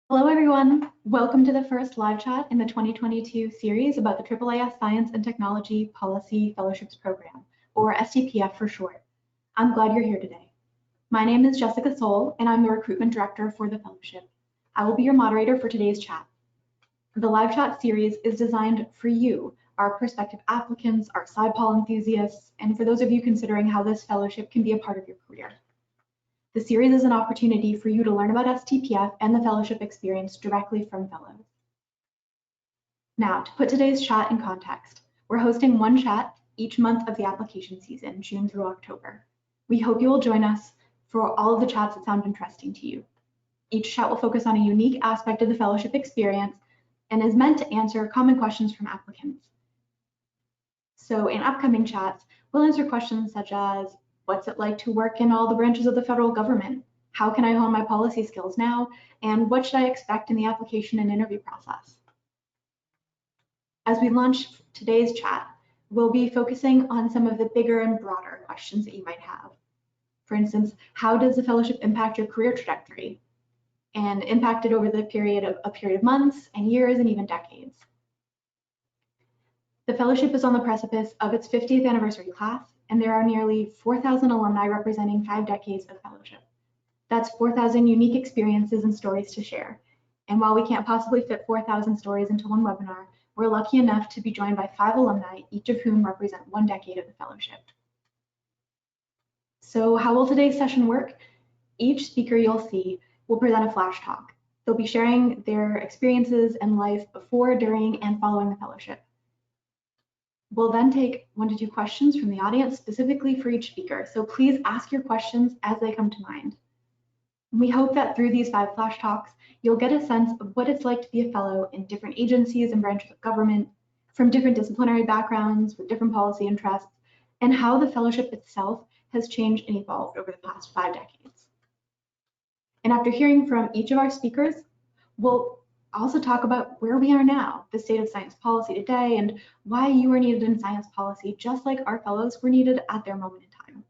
Hello, everyone. Welcome to the first live chat in the 2022 series about the AAAS Science and Technology Policy Fellowships Program, or STPF for short. I'm glad you're here today. My name is Jessica Soul, and I'm the Recruitment Director for the Fellowship. I will be your moderator for today's chat. The live chat series is designed for you, our prospective applicants, our SciPol enthusiasts, and for those of you considering how this fellowship can be a part of your career. The series is an opportunity for you to learn about STPF and the fellowship experience directly from fellows. Now, to put today's chat in context, we're hosting one chat each month of the application season, June through October. We hope you will join us for all of the chats that sound interesting to you. Each chat will focus on a unique aspect of the fellowship experience and is meant to answer common questions from applicants. So in upcoming chats, we'll answer questions such as, what's it like to work in all the branches of the federal government? How can I hone my policy skills now? And what should I expect in the application and interview process? As we launch today's chat, we'll be focusing on some of the bigger and broader questions that you might have. For instance, how does the fellowship impact your career trajectory? And impact it over the period of months and years and even decades. The fellowship is on the precipice of its 50th anniversary class, and there are nearly 4,000 alumni representing 5 decades of fellowship. That's 4,000 unique experiences and stories to share. And while we can't possibly fit 4,000 stories into one webinar, we're lucky enough to be joined by 5 alumni, each of whom represent 1 decade of the fellowship. So how will today's session work? Each speaker you'll see will present a flash talk. They'll be sharing their experiences and life before, during, and following the fellowship. We'll then take 1 to 2 questions from the audience specifically for each speaker, so please ask your questions as they come to mind. We hope that through these 5 flash talks, you'll get a sense of what it's like to be a fellow in different agencies and branches of government, from different disciplinary backgrounds with different policy interests, and how the fellowship itself has changed and evolved over the past 5 decades. And after hearing from each of our speakers, we'll also talk about where we are now, the state of science policy today, and why you are needed in science policy, just like our fellows were needed at their moment in time.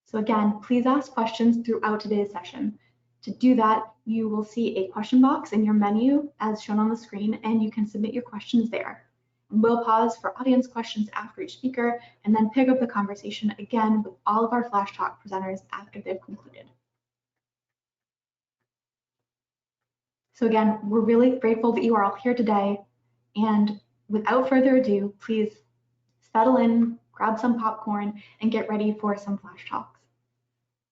So again, please ask questions throughout today's session. To do that, you will see a question box in your menu as shown on the screen, and you can submit your questions there. And we'll pause for audience questions after each speaker, and then pick up the conversation again with all of our Flash Talk presenters after they've concluded. So again, we're really grateful that you are all here today. And without further ado, please settle in, grab some popcorn, and get ready for some Flash Talks.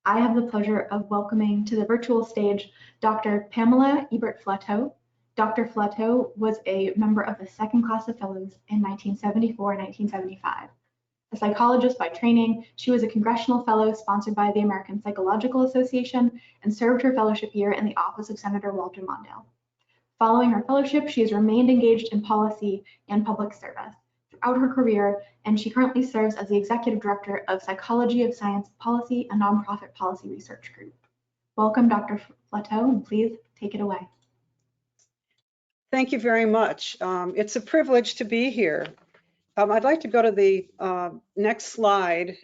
I have the pleasure of welcoming to the virtual stage Dr. Pamela Ebert-Flateau. Dr. Flateau was a member of the second class of fellows in 1974 and 1975. A psychologist by training, she was a congressional fellow sponsored by the American Psychological Association and served her fellowship year in the office of Senator Walter Mondale. Following her fellowship, she has remained engaged in policy and public service throughout her career, and she currently serves as the Executive Director of Psychology of Science Policy, a nonprofit policy research group. Welcome, Dr. Flateau, and please take it away. Thank you very much. It's a privilege to be here. I'd like to go to the next slide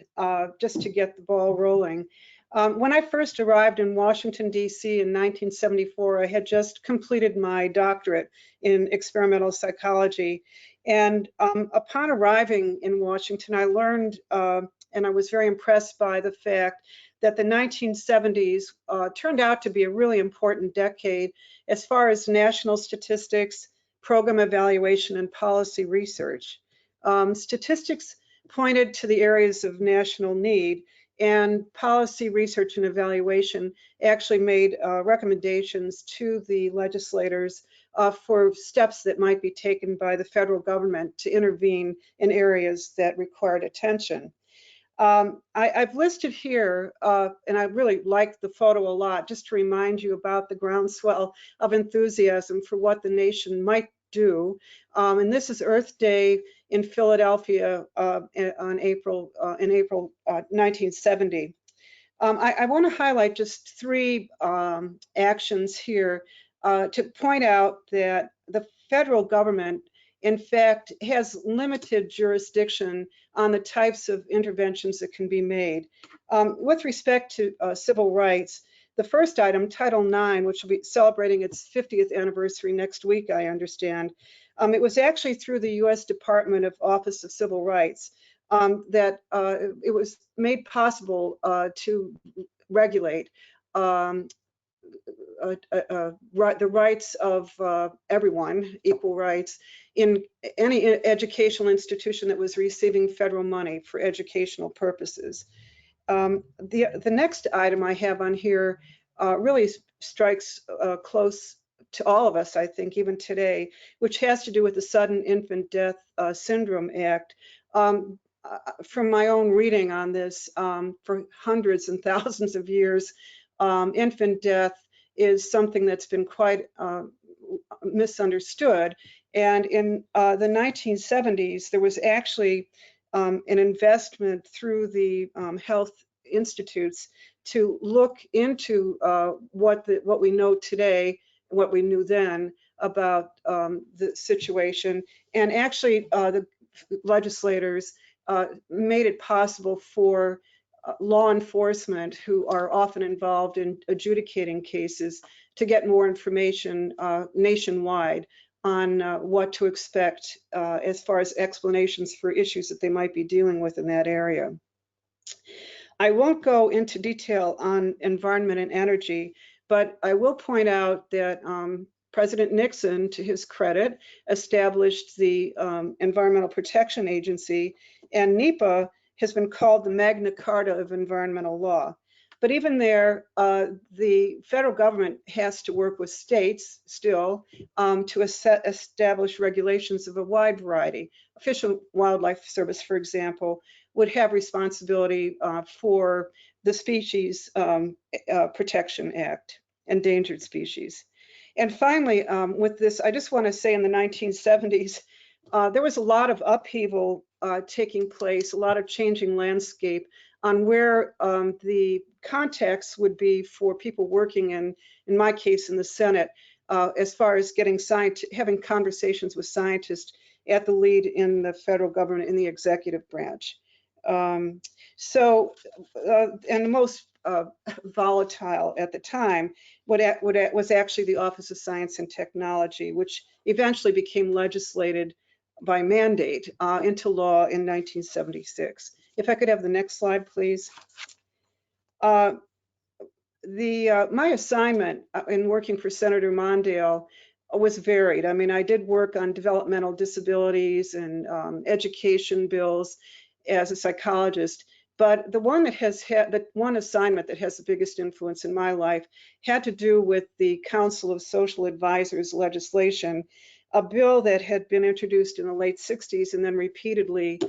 just to get the ball rolling. When I first arrived in Washington, D.C. in 1974, I had just completed my doctorate in experimental psychology. And upon arriving in Washington, I learned, and I was very impressed by the fact that the 1970s turned out to be a really important decade as far as national statistics, program evaluation, and policy research. Statistics pointed to the areas of national need, and policy research and evaluation actually made recommendations to the legislators for steps that might be taken by the federal government to intervene in areas that required attention. I've listed here, and I really like the photo a lot, just to remind you about the groundswell of enthusiasm for what the nation might do. And this is Earth Day in Philadelphia in April 1970. I want to highlight just 3 actions here to point out that the federal government, in fact, has limited jurisdiction on the types of interventions that can be made. With respect to civil rights, the first item, Title IX, which will be celebrating its 50th anniversary next week, I understand. It was actually through the U.S. Department of Office of Civil Rights that it was made possible to regulate the rights of everyone, equal rights, in any educational institution that was receiving federal money for educational purposes. The next item I have on here really strikes close to all of us, I think, even today, which has to do with the Sudden Infant Death Syndrome Act. From my own reading on this, for hundreds and thousands of years, infant death is something that's been quite misunderstood. And in the 1970s, there was actually an investment through the health institutes to look into what we know today, what we knew then about the situation. And actually, the legislators made it possible for law enforcement, who are often involved in adjudicating cases, to get more information nationwide on what to expect as far as explanations for issues that they might be dealing with in that area. I won't go into detail on environment and energy, but I will point out that President Nixon, to his credit, established the Environmental Protection Agency, and NEPA has been called the Magna Carta of environmental law. But even there, the federal government has to work with states still to establish regulations of a wide variety. Fish and Wildlife Service, for example, would have responsibility for the Species Protection Act, endangered species. And finally, with this, I just want to say in the 1970s, there was a lot of upheaval taking place, a lot of changing landscape on where the context would be for people working in my case, in the Senate, as far as having conversations with scientists at the lead in the federal government, in the executive branch. And the most volatile at the time was actually the Office of Science and Technology, which eventually became legislated by mandate into law in 1976. If I could have the next slide, please. My assignment in working for Senator Mondale was varied. I mean, I did work on developmental disabilities and education bills as a psychologist, but the one assignment that has the biggest influence in my life had to do with the Council of Social Advisors legislation, a bill that had been introduced in the late 60s and then repeatedly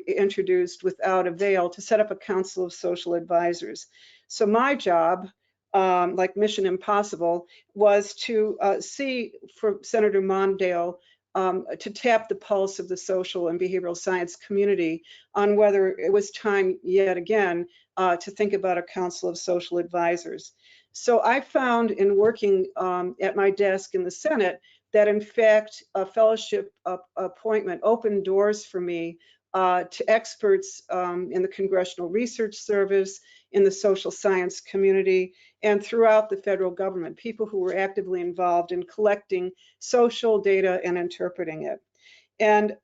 introduced without avail, to set up a Council of Social Advisors. So my job, like Mission Impossible, was to see for Senator Mondale to tap the pulse of the social and behavioral science community on whether it was time yet again to think about a Council of Social Advisors. So I found in working at my desk in the Senate that in fact a fellowship appointment opened doors for me to experts in the Congressional Research Service, in the social science community, and throughout the federal government, people who were actively involved in collecting social data and interpreting it. And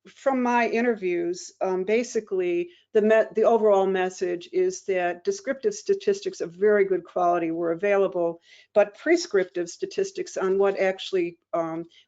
from my interviews, basically the overall message is that descriptive statistics of very good quality were available, but prescriptive statistics on what actually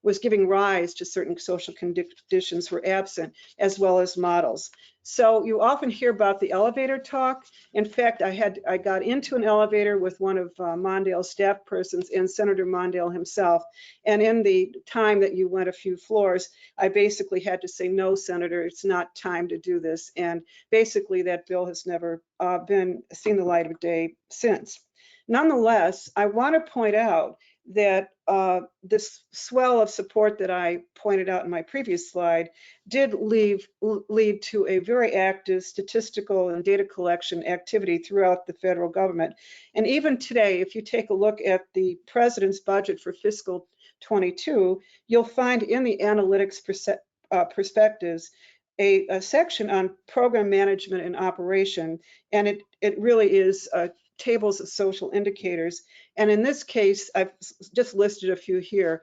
was giving rise to certain social conditions were absent, as well as models. So you often hear about the elevator talk. In fact, I got into an elevator with one of Mondale's staff persons and Senator Mondale himself. And in the time that you went a few floors, I basically had to say, no, Senator, it's not time to do this. And basically that bill has never seen the light of day since. Nonetheless, I want to point out that this swell of support that I pointed out in my previous slide did lead to a very active statistical and data collection activity throughout the federal government. And even today, if you take a look at the president's budget for fiscal 22, you'll find in the analytics perspectives a section on program management and operation, and it really is tables of social indicators. And in this case, I've just listed a few here.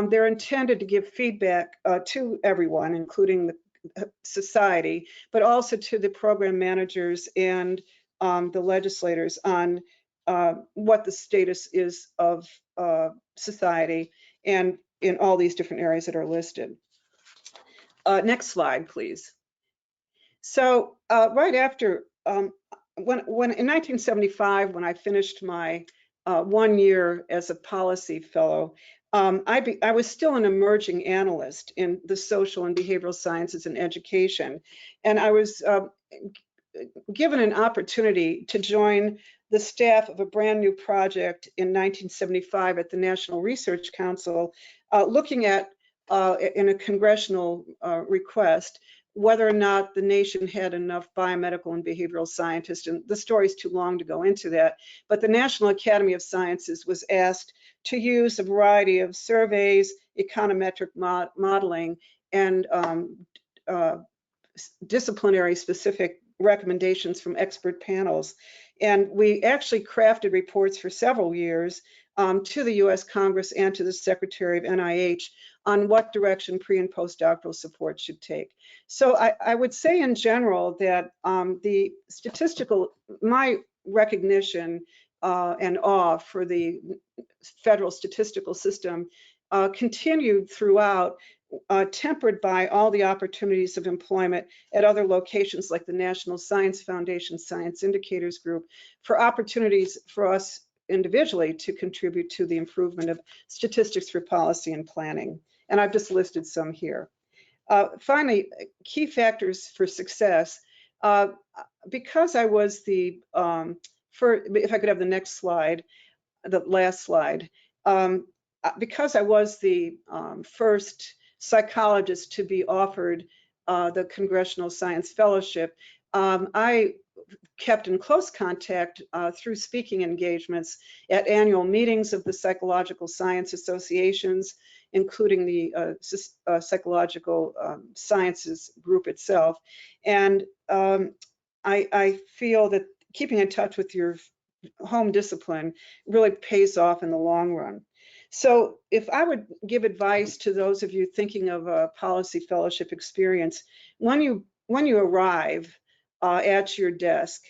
They're intended to give feedback to everyone, including the society, but also to the program managers and the legislators on what the status is of society and in all these different areas that are listed. Next slide, please. So right after, when in 1975, when I finished my 1 year as a policy fellow, I was still an emerging analyst in the social and behavioral sciences and education. And I was given an opportunity to join the staff of a brand new project in 1975 at the National Research Council, looking at, in a congressional request, whether or not the nation had enough biomedical and behavioral scientists. And the story's too long to go into that. But the National Academy of Sciences was asked to use a variety of surveys, econometric modeling, and disciplinary specific recommendations from expert panels. And we actually crafted reports for several years to the US Congress and to the Secretary of NIH on what direction pre and postdoctoral support should take. So I would say in general that the statistical, my recognition and awe for the federal statistical system continued throughout, tempered by all the opportunities of employment at other locations like the National Science Foundation Science Indicators Group, for opportunities for us individually to contribute to the improvement of statistics for policy and planning. And I've just listed some here. Finally, key factors for success. Because I was the, if I could have the next slide, the last slide. Because I was the first psychologist to be offered the Congressional Science Fellowship, I kept in close contact through speaking engagements at annual meetings of the Psychological Science Associations, including the Psychological Sciences group itself. And I feel that keeping in touch with your home discipline really pays off in the long run. So if I would give advice to those of you thinking of a policy fellowship experience, when you arrive at your desk,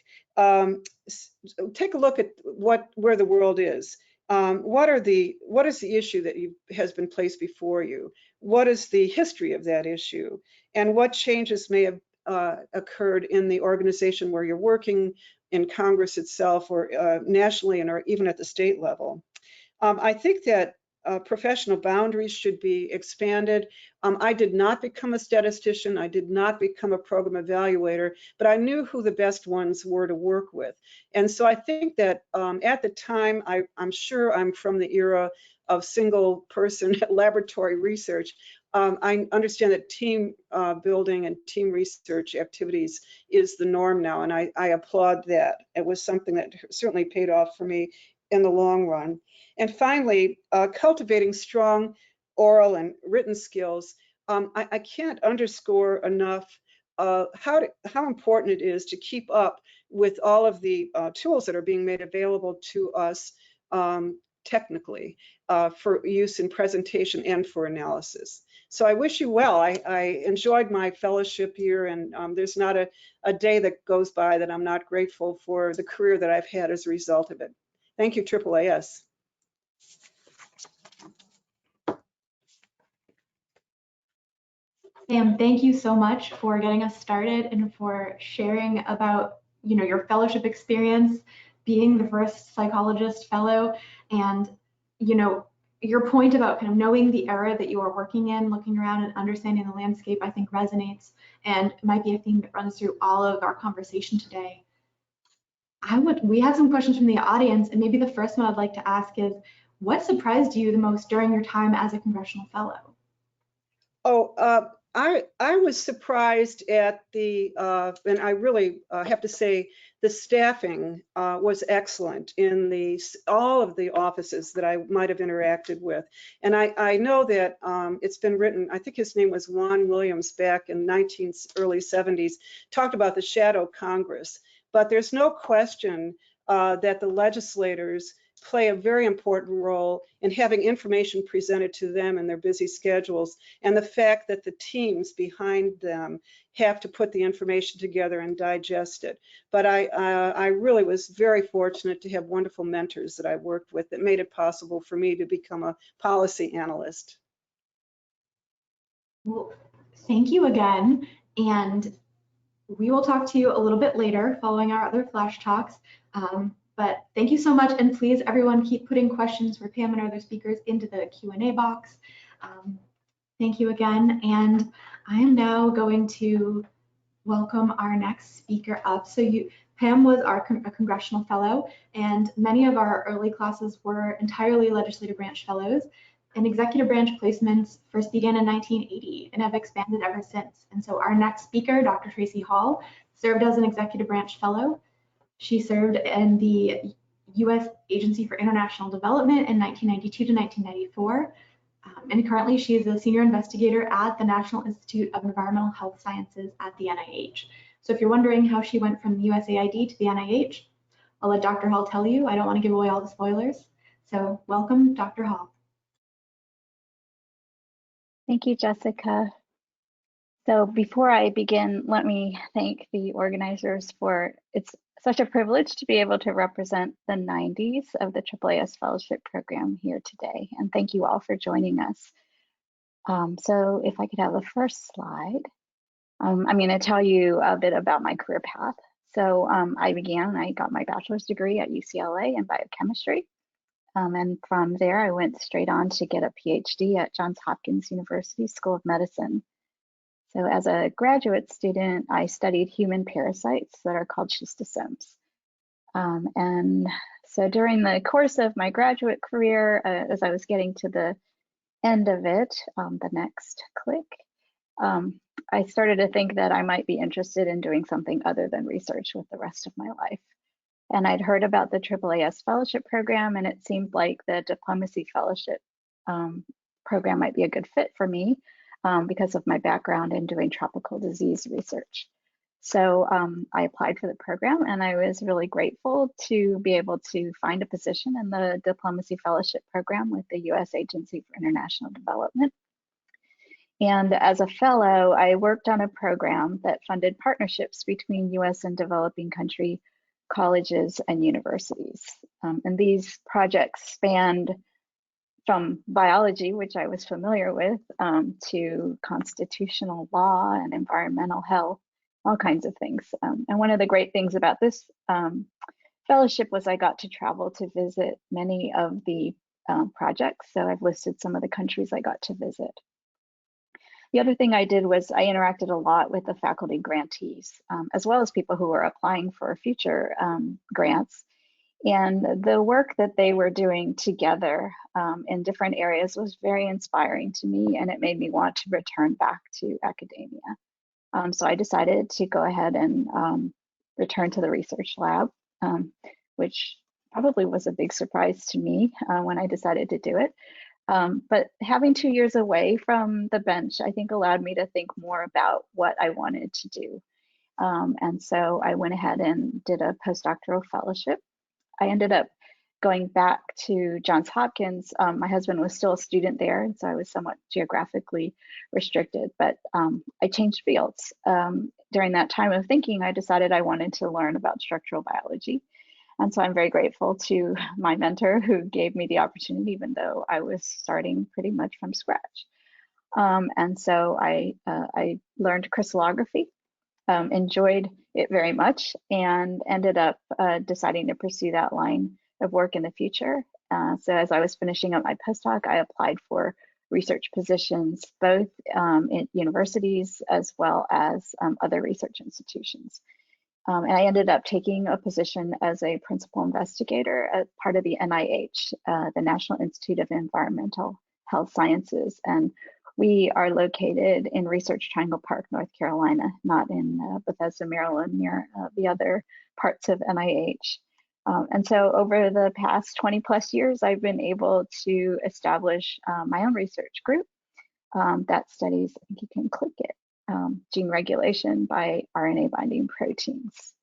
take a look at where the world is. What is the issue that has been placed before you? What is the history of that issue? And what changes may have occurred in the organization where you're working, in Congress itself, or nationally, and or even at the state level. I think that professional boundaries should be expanded. I did not become a statistician. I did not become a program evaluator, but I knew who the best ones were to work with. And so I think that at the time, I'm sure I'm from the era of single person laboratory research. I understand that team building and team research activities is the norm now, and I applaud that. It was something that certainly paid off for me in the long run. And finally, cultivating strong oral and written skills. I can't underscore enough how important it is to keep up with all of the tools that are being made available to us technically for use in presentation and for analysis. So I wish you well. I enjoyed my fellowship here, and there's not a day that goes by that I'm not grateful for the career that I've had as a result of it. Thank you, AAAS. Sam, thank you so much for getting us started and for sharing about, your fellowship experience, being the first psychologist fellow, and, your point about kind of knowing the era that you are working in, looking around and understanding the landscape, I think resonates and might be a theme that runs through all of our conversation today. We have some questions from the audience, and maybe the first one I'd like to ask is, what surprised you the most during your time as a congressional fellow? Oh, I was surprised at the, and I really have to say, the staffing was excellent in all of the offices that I might have interacted with. And I know that it's been written, I think his name was Juan Williams back in early 70s, talked about the shadow Congress. But there's no question that the legislators play a very important role in having information presented to them in their busy schedules, and the fact that the teams behind them have to put the information together and digest it. But I really was very fortunate to have wonderful mentors that I worked with that made it possible for me to become a policy analyst. Well, thank you again. And we will talk to you a little bit later following our other flash talks. But thank you so much. And please, everyone, keep putting questions for Pam and other speakers into the Q&A box. Thank you again. And I am now going to welcome our next speaker up. So Pam was a congressional fellow, and many of our early classes were entirely legislative branch fellows. And executive branch placements first began in 1980 and have expanded ever since. And so our next speaker, Dr. Tracy Hall, served as an executive branch fellow. She served in the U.S. Agency for International Development in 1992 to 1994. And currently she is a senior investigator at the National Institute of Environmental Health Sciences at the NIH. So if you're wondering how she went from the USAID to the NIH, I'll let Dr. Hall tell you. I don't want to give away all the spoilers. So welcome, Dr. Hall. Thank you, Jessica. So before I begin, let me thank the organizers for, it's such a privilege to be able to represent the 90s of the AAAS Fellowship Program here today. And thank you all for joining us. So if I could have the first slide, I'm going to tell you a bit about my career path. So I got my bachelor's degree at UCLA in biochemistry. And from there, I went straight on to get a PhD at Johns Hopkins University School of Medicine. So as a graduate student, I studied human parasites that are called schistosomes. And so during the course of my graduate career, as I was getting to the end of it, the next click, I started to think that I might be interested in doing something other than research with the rest of my life. And I'd heard about the AAAS Fellowship Program, and it seemed like the Diplomacy Fellowship program might be a good fit for me because of my background in doing tropical disease research. So I applied for the program, and I was really grateful to be able to find a position in the Diplomacy Fellowship Program with the U.S. Agency for International Development. And as a fellow, I worked on a program that funded partnerships between U.S. and developing country colleges and universities. And these projects spanned from biology, which I was familiar with, to constitutional law and environmental health, all kinds of things. And one of the great things about this fellowship was I got to travel to visit many of the projects. So I've listed some of the countries I got to visit. The other thing I did was I interacted a lot with the faculty grantees, as well as people who were applying for future grants. And the work that they were doing together in different areas was very inspiring to me, and it made me want to return back to academia. So I decided to go ahead and return to the research lab, which probably was a big surprise to me when I decided to do it. But having 2 years away from the bench, I think allowed me to think more about what I wanted to do. And so I went ahead and did a postdoctoral fellowship. I ended up going back to Johns Hopkins. My husband was still a student there, and so I was somewhat geographically restricted, but I changed fields. During that time of thinking, I decided I wanted to learn about structural biology. And so I'm very grateful to my mentor who gave me the opportunity, even though I was starting pretty much from scratch. And so I learned crystallography, enjoyed it very much, and ended up deciding to pursue that line of work in the future. So as I was finishing up my postdoc, I applied for research positions, both in universities as well as other research institutions. And I ended up taking a position as a principal investigator as part of the NIH, the National Institute of Environmental Health Sciences. And we are located in Research Triangle Park, North Carolina, not in Bethesda, Maryland, near the other parts of NIH. And so over the past 20 plus years, I've been able to establish my own research group that studies, I think you can click it, gene regulation by RNA binding proteins.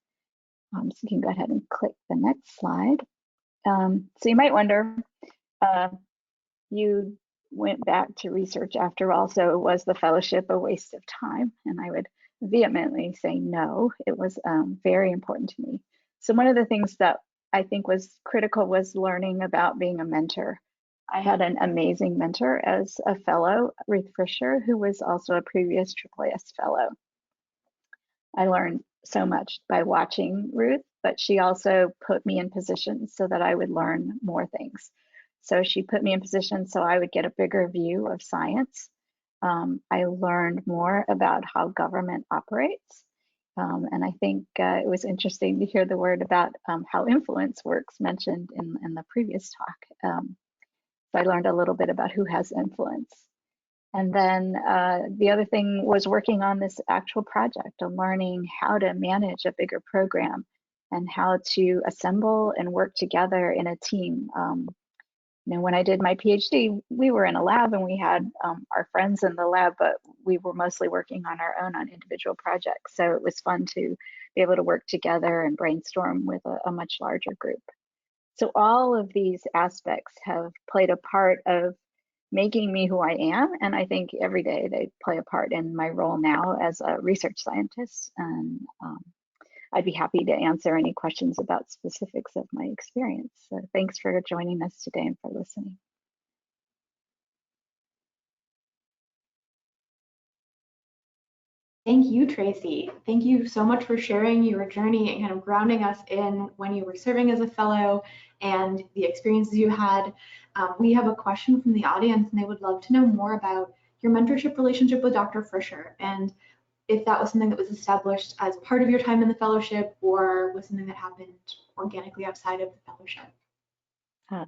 So you can go ahead and click the next slide. So you might wonder, you went back to research after all, so was the fellowship a waste of time? And I would vehemently say no, it was very important to me. So one of the things that I think was critical was learning about being a mentor. I had an amazing mentor as a fellow, Ruth Fisher, who was also a previous AAAS fellow. I learned so much by watching Ruth, but she also put me in positions so that I would learn more things. So she put me in positions so I would get a bigger view of science. I learned more about how government operates. And I think it was interesting to hear the word about how influence works mentioned in the previous talk. So I learned a little bit about who has influence. And then the other thing was working on this actual project and learning how to manage a bigger program and how to assemble and work together in a team. You know, when I did my PhD, we were in a lab and we had our friends in the lab, but we were mostly working on our own on individual projects. So it was fun to be able to work together and brainstorm with a much larger group. So all of these aspects have played a part of making me who I am. And I think every day they play a part in my role now as a research scientist. And I'd be happy to answer any questions about specifics of my experience. So thanks for joining us today and for listening. Thank you, Tracy. Thank you so much for sharing your journey and kind of grounding us in when you were serving as a fellow and the experiences you had. We have a question from the audience, and they would love to know more about your mentorship relationship with Dr. Fisher, and if that was something that was established as part of your time in the fellowship or was something that happened organically outside of the fellowship.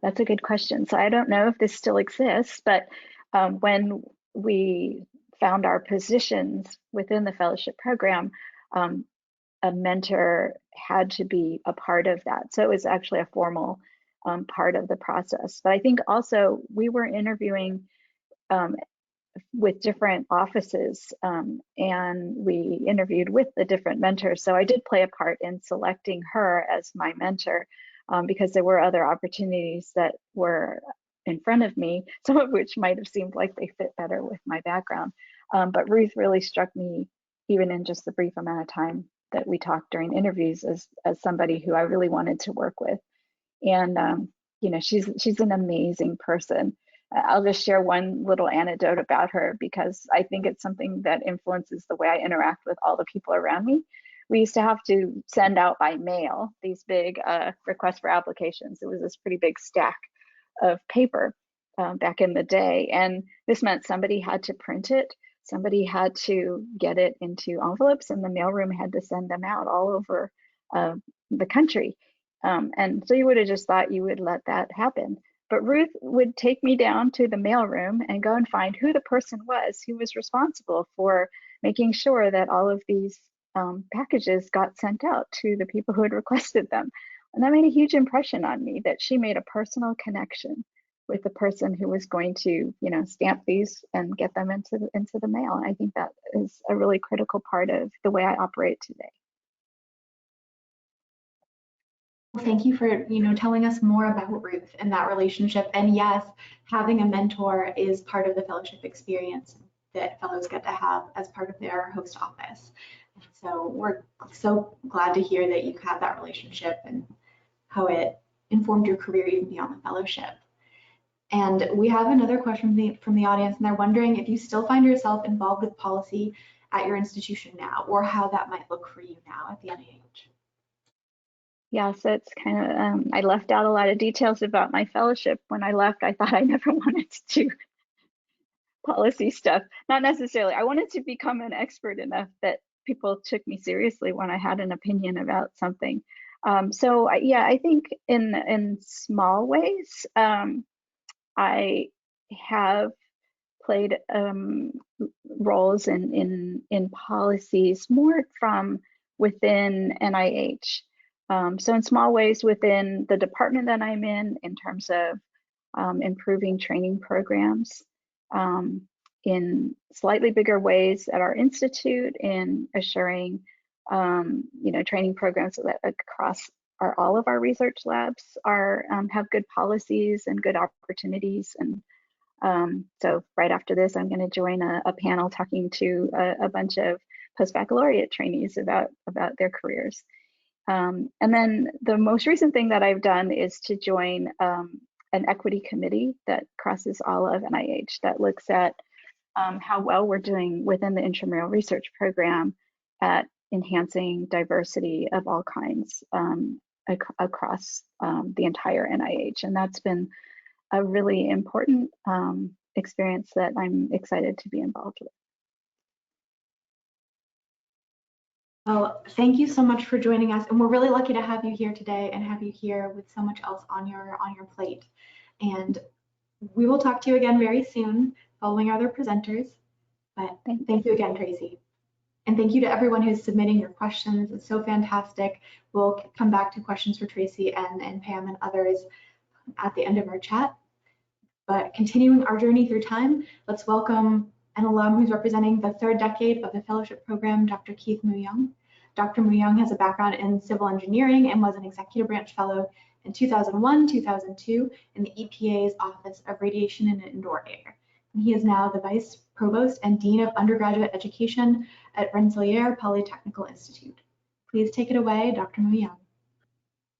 That's a good question. So I don't know if this still exists, but when we found our positions within the fellowship program, a mentor had to be a part of that. So it was actually a formal part of the process. But I think also we were interviewing with different offices and we interviewed with the different mentors. So I did play a part in selecting her as my mentor because there were other opportunities that were in front of me, some of which might have seemed like they fit better with my background. But Ruth really struck me, even in just the brief amount of time that we talked during interviews, as somebody who I really wanted to work with. And you know, she's an amazing person. I'll just share one little anecdote about her because I think it's something that influences the way I interact with all the people around me. We used to have to send out by mail these big requests for applications. It was this pretty big stack of paper back in the day. And this meant somebody had to print it, somebody had to get it into envelopes, and the mailroom had to send them out all over the country. And so you would have just thought you would let that happen. But Ruth would take me down to the mailroom and go and find who the person was who was responsible for making sure that all of these packages got sent out to the people who had requested them. And that made a huge impression on me, that she made a personal connection with the person who was going to, you know, stamp these and get them into the mail. And I think that is a really critical part of the way I operate today. Well, thank you for, telling us more about Ruth and that relationship. And yes, having a mentor is part of the fellowship experience that fellows get to have as part of their host office. And so we're so glad to hear that you have that relationship and how it informed your career even beyond the fellowship. And we have another question from the audience, and they're wondering if you still find yourself involved with policy at your institution now, or how that might look for you now at the NIH. Yeah, so it's kind of, I left out a lot of details about my fellowship. When I left, I thought I never wanted to do policy stuff. Not necessarily. I wanted to become an expert enough that people took me seriously when I had an opinion about something. So yeah, I think in small ways, I have played roles in policies more from within NIH. So in small ways within the department that I'm in terms of improving training programs, in slightly bigger ways at our institute in assuring training programs that across all of our research labs have good policies and good opportunities. And so right after this, I'm going to join a panel talking to a bunch of post-baccalaureate trainees about their careers. And then the most recent thing that I've done is to join an equity committee that crosses all of NIH that looks at how well we're doing within the intramural research program at enhancing diversity of all kinds across the entire NIH. And that's been a really important experience that I'm excited to be involved with. Well, thank you so much for joining us, and we're really lucky to have you here today and have you here with so much else on your plate. And we will talk to you again very soon following our other presenters. But thank you again, Tracy. And thank you to everyone who's submitting your questions. It's so fantastic. We'll come back to questions for Tracy and Pam and others at the end of our chat. But continuing our journey through time, let's welcome an alum who's representing the third decade of the fellowship program, Dr. Keith Mu-Young. Dr. Mu-Young has a background in civil engineering and was an executive branch fellow in 2001, 2002 in the EPA's Office of Radiation and Indoor Air. And he is now the Vice Provost and Dean of Undergraduate Education at Rensselaer Polytechnical Institute. Please take it away, Dr. Mu-Young.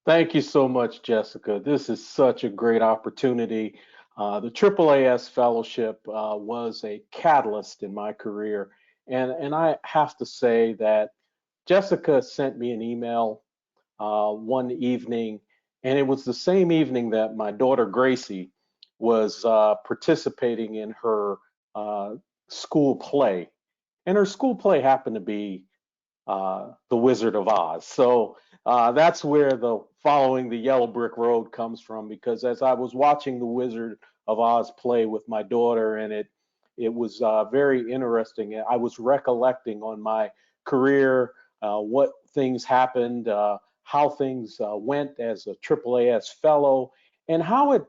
Thank you so much, Jessica. This is such a great opportunity. The AAAS Fellowship was a catalyst in my career. And I have to say that Jessica sent me an email one evening, and it was the same evening that my daughter Gracie was participating in her school play. And her school play happened to be The Wizard of Oz. So that's where the following the yellow brick road comes from, because as I was watching The Wizard of Oz play with my daughter, and it was very interesting. I was recollecting on my career, what things happened, how things went as a AAAS fellow, and how it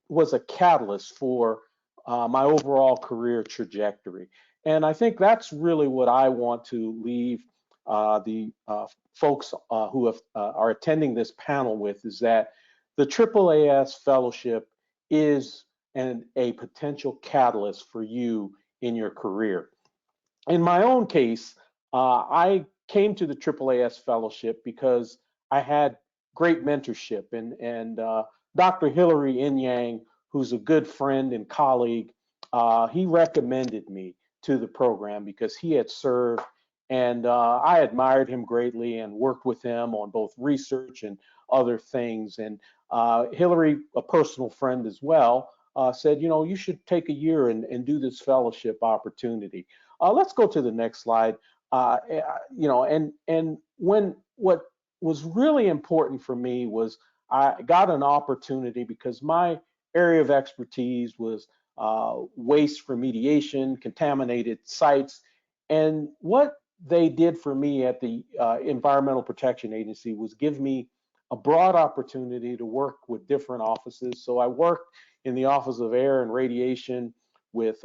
was a catalyst for my overall career trajectory. And I think that's really what I want to leave the folks who are attending this panel with, is that the AAAS Fellowship is a potential catalyst for you in your career. In my own case, I came to the AAAS Fellowship because I had great mentorship, and Dr. Hillary Inyang, who's a good friend and colleague, he recommended me to the program because he had served, and I admired him greatly and worked with him on both research and other things. And Hillary, a personal friend as well, said, you should take a year and do this fellowship opportunity. Let's go to the next slide. And when what was really important for me was I got an opportunity, because my area of expertise was waste remediation, contaminated sites. And what they did for me at the Environmental Protection Agency was give me a broad opportunity to work with different offices. So I worked in the Office of Air and Radiation with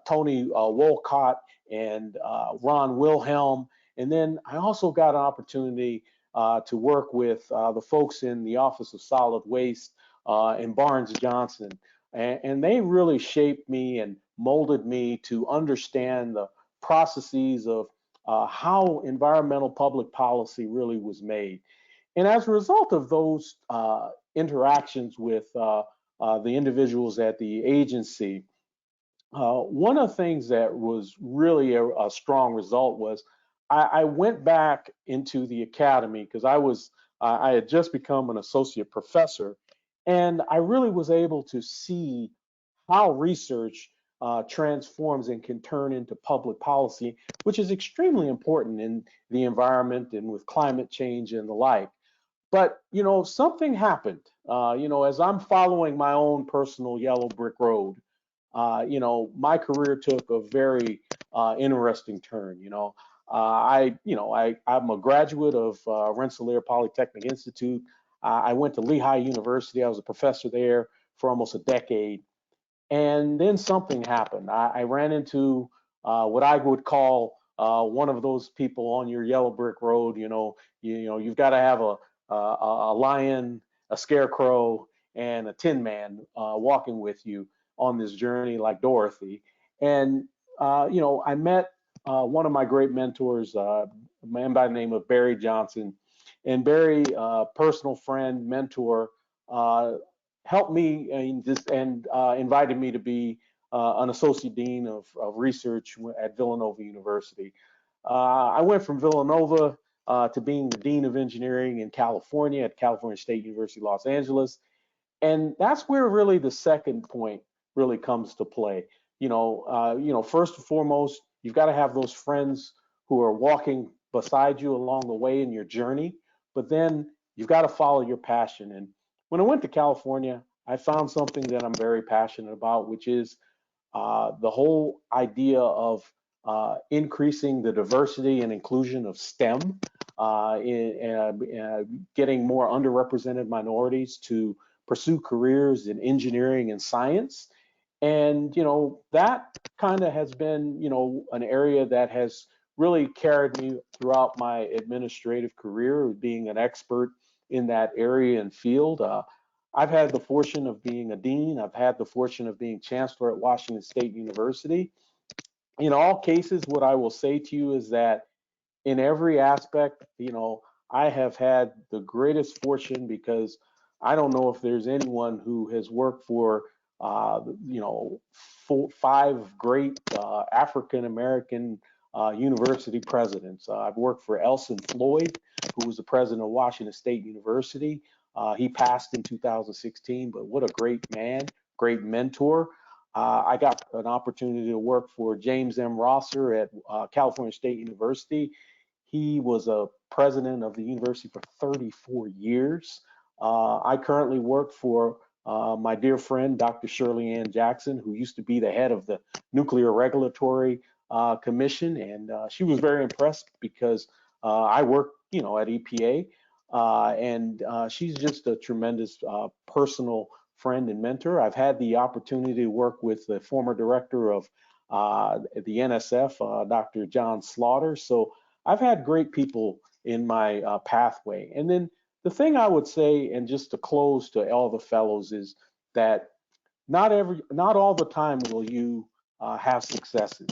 Tony Wolcott and Ron Wilhelm. And then I also got an opportunity to work with the folks in the Office of Solid Waste and Barnes Johnson. And they really shaped me and molded me to understand the processes of how environmental public policy really was made. And as a result of those interactions with the individuals at the agency, one of the things that was really a strong result was I went back into the academy, because I had just become an associate professor, and I really was able to see how research transforms and can turn into public policy, which is extremely important in the environment and with climate change and the like. But, something happened, as I'm following my own personal yellow brick road. My career took a very interesting turn. I'm a graduate of Rensselaer Polytechnic Institute. I went to Lehigh University. I was a professor there for almost a decade. And then something happened. I ran into what I would call one of those people on your yellow brick road. You've got to have a lion, a scarecrow, and a tin man walking with you on this journey, like Dorothy. And I met one of my great mentors, a man by the name of Barry Johnson. And Barry, personal friend, mentor, helped me and invited me to be an associate dean of research at Villanova University. I went from Villanova to being the dean of engineering in California at California State University, Los Angeles. And that's where really the second point really comes to play. First and foremost, you've got to have those friends who are walking beside you along the way in your journey, but then you've got to follow your passion. And when I went to California, I found something that I'm very passionate about, which is the whole idea of increasing the diversity and inclusion of STEM, getting more underrepresented minorities to pursue careers in engineering and science. And, that kind of has been, an area that has really carried me throughout my administrative career, being an expert in that area and field. I've had the fortune of being a dean. I've had the fortune of being chancellor at Washington State University. In all cases, what I will say to you is that in every aspect, I have had the greatest fortune, because I don't know if there's anyone who has worked for, 5 great African American university presidents. I've worked for Elson Floyd, who was the president of Washington State University. He passed in 2016, but what a great man, great mentor. I got an opportunity to work for James M. Rosser at California State University. He was a president of the university for 34 years. I currently work for my dear friend, Dr. Shirley Ann Jackson, who used to be the head of the Nuclear Regulatory Commission. And she was very impressed because I work, at EPA. And she's just a tremendous personal friend and mentor. I've had the opportunity to work with the former director of the NSF, Dr. John Slaughter. So I've had great people in my pathway. And then the thing I would say, and just to close to all the fellows, is that not all the time will you have successes.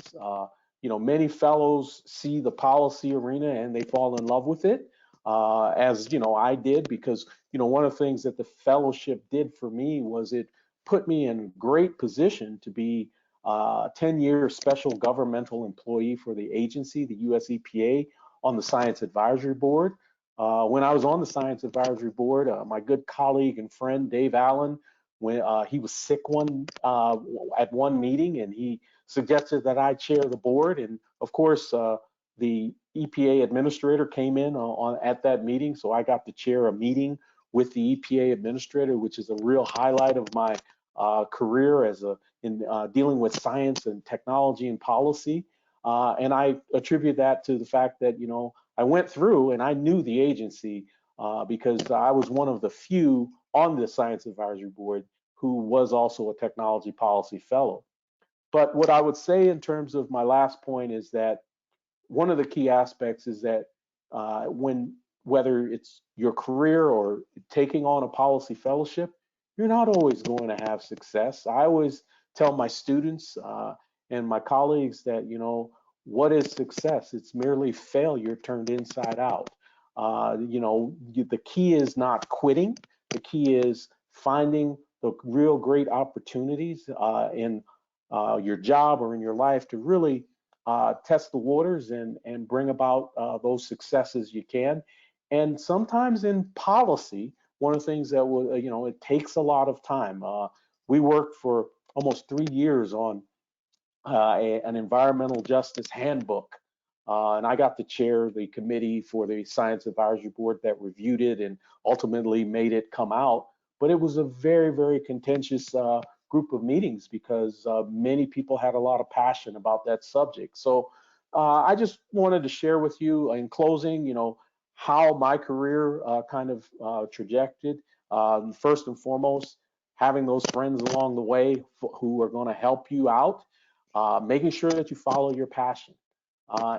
Many fellows see the policy arena and they fall in love with it, as I did, because one of the things that the fellowship did for me was it put me in a great position to be a 10-year special governmental employee for the agency, the US EPA, on the Science Advisory Board. When I was on the Science Advisory Board, my good colleague and friend Dave Allen, when he was sick at one meeting, and he suggested that I chair the board. And of course, the EPA administrator came in at that meeting, so I got to chair a meeting with the EPA administrator, which is a real highlight of my career in dealing with science and technology and policy. And I attribute that to the fact that I went through and I knew the agency because I was one of the few on the Science Advisory Board who was also a technology policy fellow. But what I would say in terms of my last point is that one of the key aspects is that whether it's your career or taking on a policy fellowship, you're not always going to have success. I always tell my students and my colleagues that, what is success? It's merely failure turned inside out. The key is not quitting. The key is finding the real great opportunities in your job or in your life to really test the waters and bring about those successes you can. And sometimes in policy, one of the things that will, it takes a lot of time. We worked for almost 3 years on an environmental justice handbook. And I got to chair the committee for the Science Advisory Board that reviewed it and ultimately made it come out. But it was a very, very contentious group of meetings because many people had a lot of passion about that subject. So I just wanted to share with you in closing, how my career kind of trajected. First and foremost, having those friends along the way who are going to help you out, making sure that you follow your passion.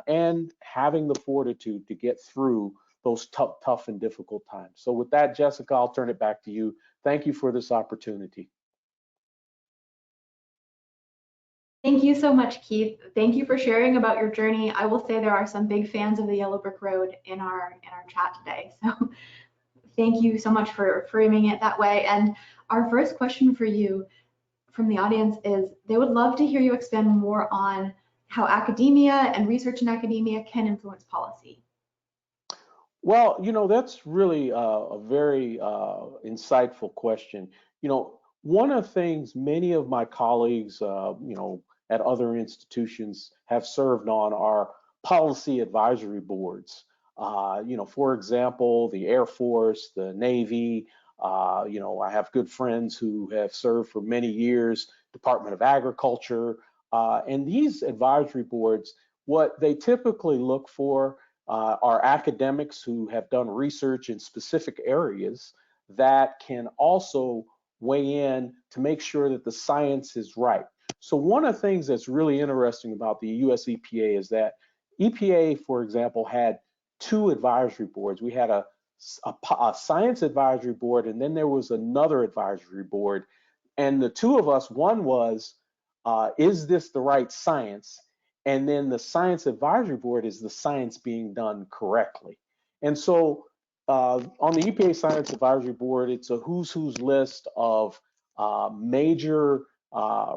and having the fortitude to get through those tough and difficult times. So with that, Jessica, I'll turn it back to you. Thank you for this opportunity. Thank you so much, Keith. Thank you for sharing about your journey. I will say there are some big fans of the Yellow Brick Road in our chat today. So thank you so much for framing it that way. And our first question for you from the audience is, they would love to hear you expand more on how academia and research in academia can influence policy. Well, that's really a very insightful question. One of the things many of my colleagues, at other institutions have served on are policy advisory boards. For example, the Air Force, the Navy, I have good friends who have served for many years, Department of Agriculture, and these advisory boards, what they typically look for are academics who have done research in specific areas that can also weigh in to make sure that the science is right. So one of the things that's really interesting about the US EPA is that EPA, for example, had two advisory boards. We had a science advisory board, and then there was another advisory board. And the two of us, one was, is this the right science? And then the science advisory board is the science being done correctly. And so on the EPA Science Advisory Board, it's a who's list of major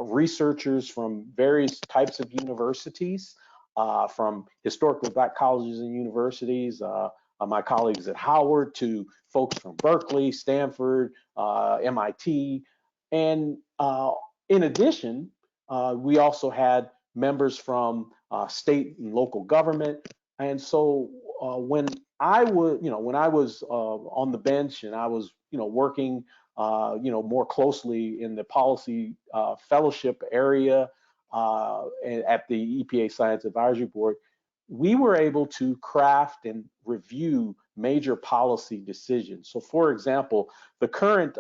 researchers from various types of universities, from historically Black colleges and universities, my colleagues at Howard, to folks from Berkeley, Stanford, MIT. And in addition, we also had members from state and local government. And so when I was on the bench and I was working more closely in the policy fellowship area at the EPA Science Advisory Board, we were able to craft and review major policy decisions. So for example, the current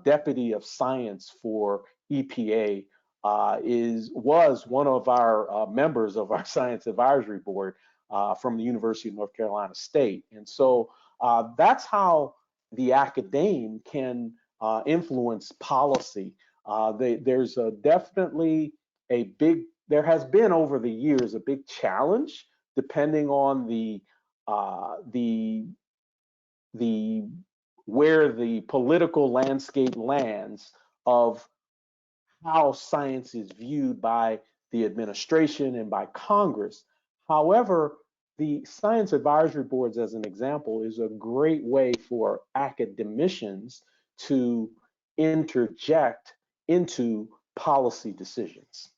Deputy of Science for EPA was one of our members of our Science Advisory Board from the University of North Carolina State. And so that's how the academe can influence policy. There's definitely there has been over the years a big challenge depending on where the political landscape lands of how science is viewed by the administration and by Congress. However, the science advisory boards, as an example, is a great way for academicians to interject into policy decisions.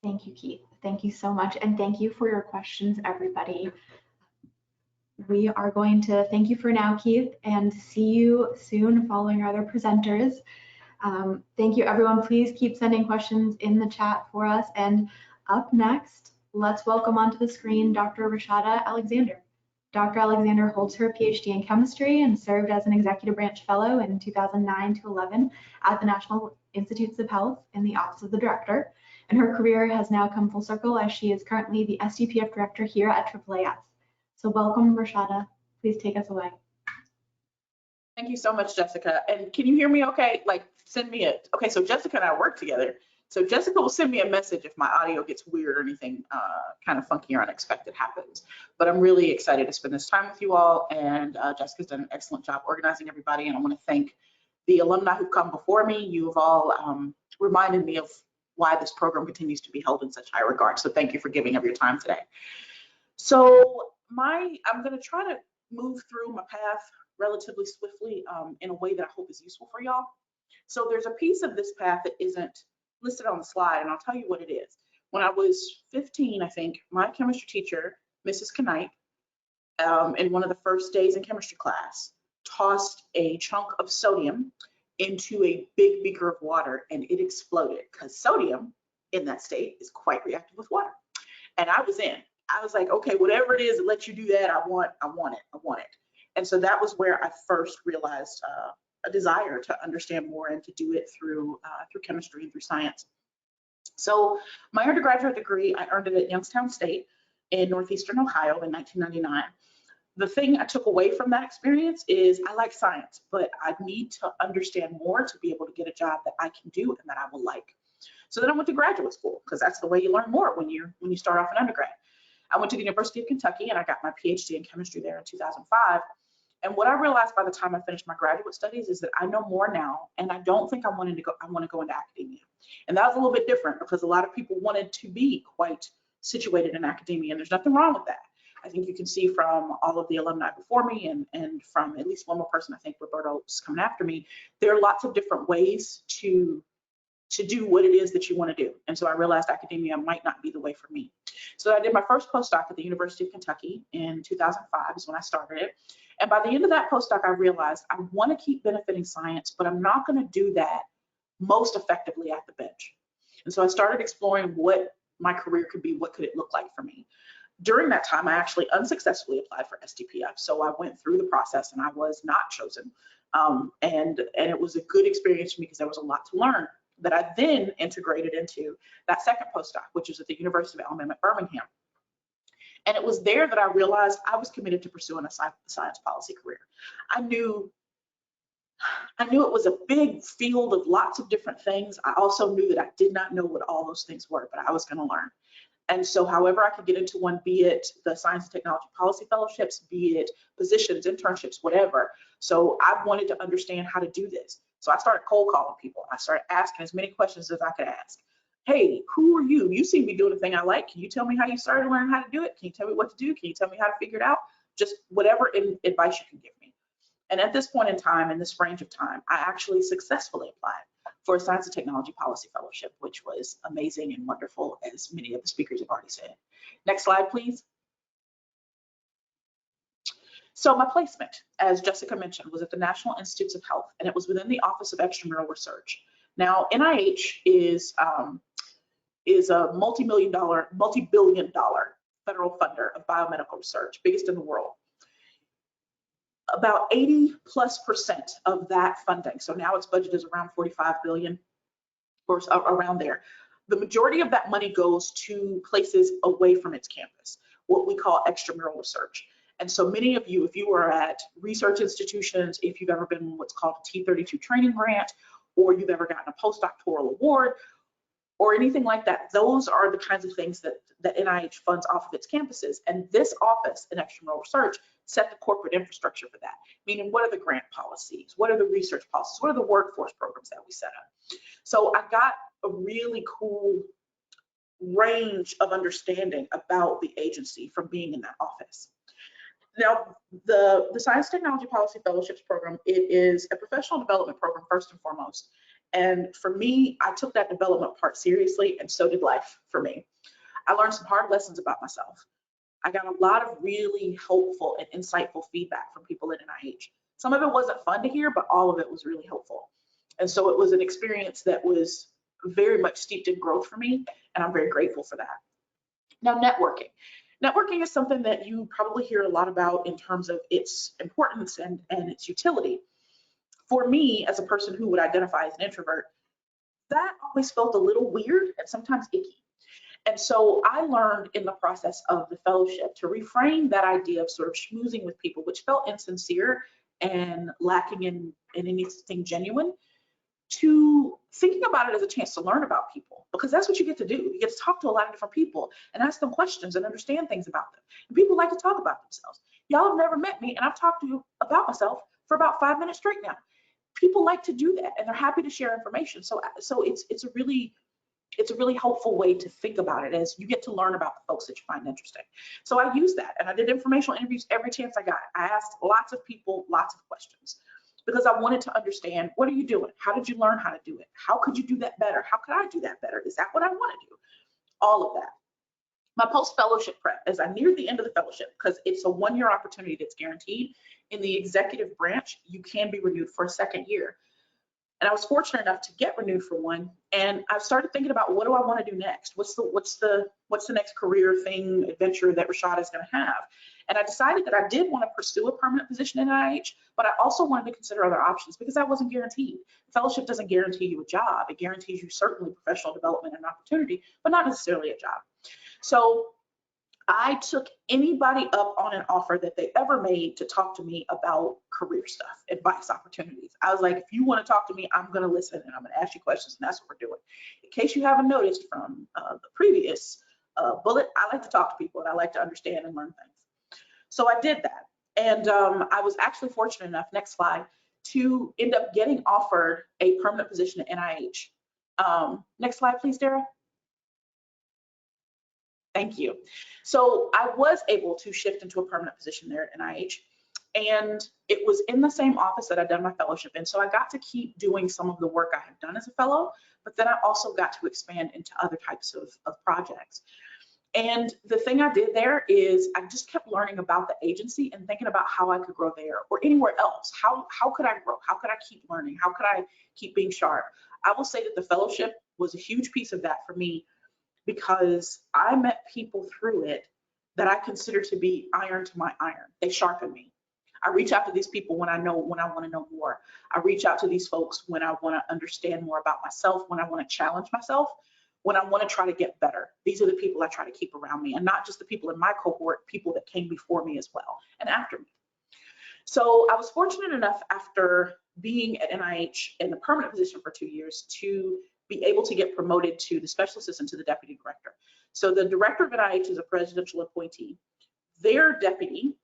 Thank you, Keith. Thank you so much. And thank you for your questions, everybody. We are going to thank you for now, Keith, and see you soon following our other presenters. Thank you, everyone. Please keep sending questions in the chat for us. And up next, let's welcome onto the screen Dr. Rashada Alexander. Dr. Alexander holds her PhD in chemistry and served as an executive branch fellow in 2009 to 11 at the National Institutes of Health in the Office of the Director. And her career has now come full circle as she is currently the SDPF director here at AAAS. So welcome, Rashada. Please take us away. Thank you so much, Jessica. And can you hear me okay? Like, send me it. Okay, so Jessica and I work together. So Jessica will send me a message if my audio gets weird or anything kind of funky or unexpected happens. But I'm really excited to spend this time with you all. And Jessica's done an excellent job organizing everybody. And I want to thank the alumni who've come before me. You have all reminded me of why this program continues to be held in such high regard. So thank you for giving up your time today. So I'm going to try to move through my path relatively swiftly in a way that I hope is useful for y'all. So there's a piece of this path that isn't listed on the slide, and I'll tell you what it is. When I was 15, I think, my chemistry teacher, Mrs. Knight, in one of the first days in chemistry class, tossed a chunk of sodium into a big beaker of water, and it exploded because sodium in that state is quite reactive with water. And I was in. I was like, okay, whatever it is that lets you do that, I want it. And so that was where I first realized a desire to understand more and to do it through chemistry and through science. So my undergraduate degree, I earned it at Youngstown State in Northeastern Ohio in 1999. The thing I took away from that experience is I like science, but I need to understand more to be able to get a job that I can do and that I will like. So then I went to graduate school, because that's the way you learn more when you start off in undergrad. I went to the University of Kentucky and I got my PhD in chemistry there in 2005. And what I realized by the time I finished my graduate studies is that I know more now, and I don't think I want to go into academia. And that was a little bit different, because a lot of people wanted to be quite situated in academia, and there's nothing wrong with that. I think you can see from all of the alumni before me, and from at least one more person, I think Roberto's coming after me, there are lots of different ways to do what it is that you want to do. And so I realized academia might not be the way for me. So I did my first postdoc at the University of Kentucky in 2005 is when I started it. And by the end of that postdoc, I realized I want to keep benefiting science, but I'm not going to do that most effectively at the bench. And so I started exploring what my career could be, what could it look like for me. During that time, I actually unsuccessfully applied for STPF. So I went through the process and I was not chosen. And it was a good experience for me because there was a lot to learn that I then integrated into that second postdoc, which was at the University of Alabama at Birmingham. And it was there that I realized I was committed to pursuing a science policy career. I knew it was a big field of lots of different things. I also knew that I did not know what all those things were, but I was going to learn. And so however I could get into one, be it the Science and Technology Policy Fellowships, be it positions, internships, whatever. So I wanted to understand how to do this. So I started cold calling people. I started asking as many questions as I could ask. Hey, who are you? You seem to be doing a thing I like. Can you tell me how you started learning how to do it? Can you tell me what to do? Can you tell me how to figure it out? Just whatever advice you can give me. And at this point in time, in this range of time, I actually successfully applied for a Science and Technology Policy Fellowship, which was amazing and wonderful, as many of the speakers have already said. Next slide, please. So my placement, as Jessica mentioned, was at the National Institutes of Health, and it was within the Office of Extramural Research. Now, NIH is a multi-billion dollar federal funder of biomedical research, biggest in the world. About 80+% of that funding, so now its budget is around 45 billion or around there. The majority of that money goes to places away from its campus, what we call extramural research. And so many of you, if you are at research institutions, if you've ever been what's called a T32 training grant, or you've ever gotten a postdoctoral award, or anything like that, those are the kinds of things that NIH funds off of its campuses. And this office in extramural research set the corporate infrastructure for that. Meaning, what are the grant policies? What are the research policies? What are the workforce programs that we set up? So I got a really cool range of understanding about the agency from being in that office. Now, the Science Technology Policy Fellowships program, it is a professional development program first and foremost. And for me, I took that development part seriously, and so did life for me. I learned some hard lessons about myself. I got a lot of really helpful and insightful feedback from people at NIH. Some of it wasn't fun to hear, but all of it was really helpful. And so it was an experience that was very much steeped in growth for me, and I'm very grateful for that. Now, networking. Networking is something that you probably hear a lot about in terms of its importance and its utility. For me, as a person who would identify as an introvert, that always felt a little weird and sometimes icky. And so I learned in the process of the fellowship to reframe that idea of sort of schmoozing with people, which felt insincere and lacking in anything genuine, to thinking about it as a chance to learn about people, because that's what you get to do. You get to talk to a lot of different people and ask them questions and understand things about them. And people like to talk about themselves. Y'all have never met me, and I've talked to you about myself for about 5 minutes straight now. People like to do that, and they're happy to share information. So it's a really helpful way to think about it, as you get to learn about the folks that you find interesting. So I used that, and I did informational interviews every chance I got. I asked lots of people lots of questions, because I wanted to understand, what are you doing? How did you learn how to do it? How could you do that better? How could I do that better? Is that what I want to do? All of that. My post-fellowship prep, as I neared the end of the fellowship, because it's a 1-year opportunity that's guaranteed. In the executive branch, you can be renewed for a 2nd year. And I was fortunate enough to get renewed for one. And I started thinking about, what do I want to do next? What's the next career thing, adventure that Rashada is going to have? And I decided that I did want to pursue a permanent position in NIH, but I also wanted to consider other options because I wasn't guaranteed. Fellowship doesn't guarantee you a job. It guarantees you certainly professional development and opportunity, but not necessarily a job. So I took anybody up on an offer that they ever made to talk to me about career stuff, advice, opportunities. I was like, if you want to talk to me, I'm going to listen and I'm going to ask you questions, and that's what we're doing. In case you haven't noticed from the previous bullet, I like to talk to people and I like to understand and learn things. So I did that. And I was actually fortunate enough, next slide, to end up getting offered a permanent position at NIH. Next slide, please, Dara. Thank you. So I was able to shift into a permanent position there at NIH, and it was in the same office that I'd done my fellowship in. So I got to keep doing some of the work I had done as a fellow, but then I also got to expand into other types of projects. And the thing I did there is I just kept learning about the agency and thinking about how I could grow there or anywhere else. How could I grow? How could I keep learning? How could I keep being sharp? I will say that the fellowship was a huge piece of that for me, because I met people through it that I consider to be iron to my iron. They sharpen me. I reach out to these people when I want to know more. I reach out to these folks when I want to understand more about myself, when I want to challenge myself, when I want to try to get better. These are the people I try to keep around me, and not just the people in my cohort, people that came before me as well and after me. So I was fortunate enough, after being at NIH in the permanent position for 2 years, to be able to get promoted to the special assistant to the deputy director. So the director of NIH is a presidential appointee. Their deputy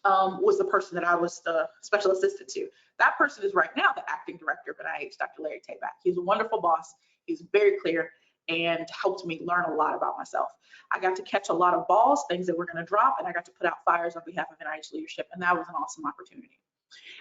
was the person that I was the special assistant to. That person is right now the acting director of NIH, Dr. Larry Tabak. He's a wonderful boss. He's very clear and helped me learn a lot about myself. I got to catch a lot of balls, things that were going to drop, and I got to put out fires on behalf of NIH leadership, and that was an awesome opportunity.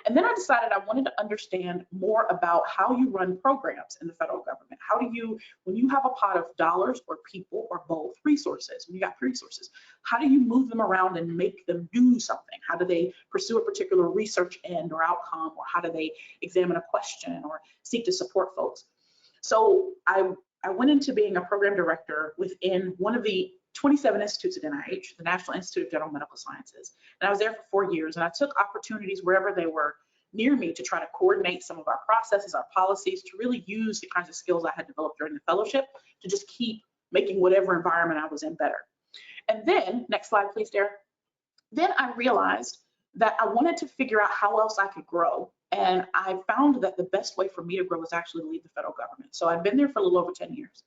And then I decided I wanted to understand more about how you run programs in the federal government. How do you, when you have a pot of dollars or people or both, resources, when you got resources, how do you move them around and make them do something? How do they pursue a particular research end or outcome, or how do they examine a question or seek to support folks? So I went into being a program director within one of the 27 institutes at NIH, the National Institute of General Medical Sciences. And I was there for 4 years, and I took opportunities wherever they were near me to try to coordinate some of our processes, our policies, to really use the kinds of skills I had developed during the fellowship to just keep making whatever environment I was in better. And then, next slide, please, Derek. Then I realized that I wanted to figure out how else I could grow. And I found that the best way for me to grow was actually to leave the federal government. So I'd been there for a little over 10 years.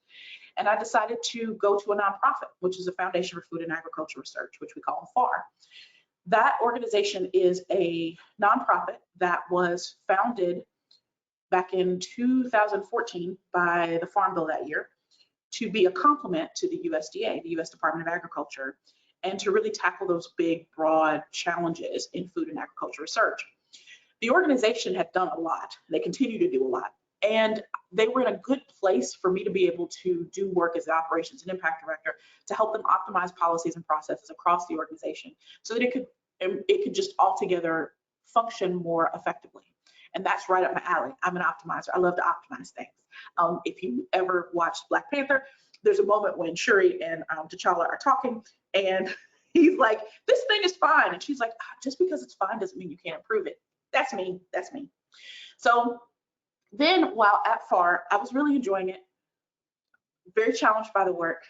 And I decided to go to a nonprofit, which is the Foundation for Food and Agriculture Research, which we call FAR. That organization is a nonprofit that was founded back in 2014 by the Farm Bill that year to be a complement to the USDA, the U.S. Department of Agriculture, and to really tackle those big, broad challenges in food and agriculture research. The organization had done a lot. They continue to do a lot. And they were in a good place for me to be able to do work as the operations and impact director to help them optimize policies and processes across the organization so that it could just altogether function more effectively. And that's right up my alley. I'm an optimizer. I love to optimize things. If you ever watched Black Panther, there's a moment when Shuri and T'Challa are talking, and he's like, this thing is fine. And she's like, just because it's fine doesn't mean you can't improve it. That's me. That's me. So then while at FAR, I was really enjoying it, very challenged by the work,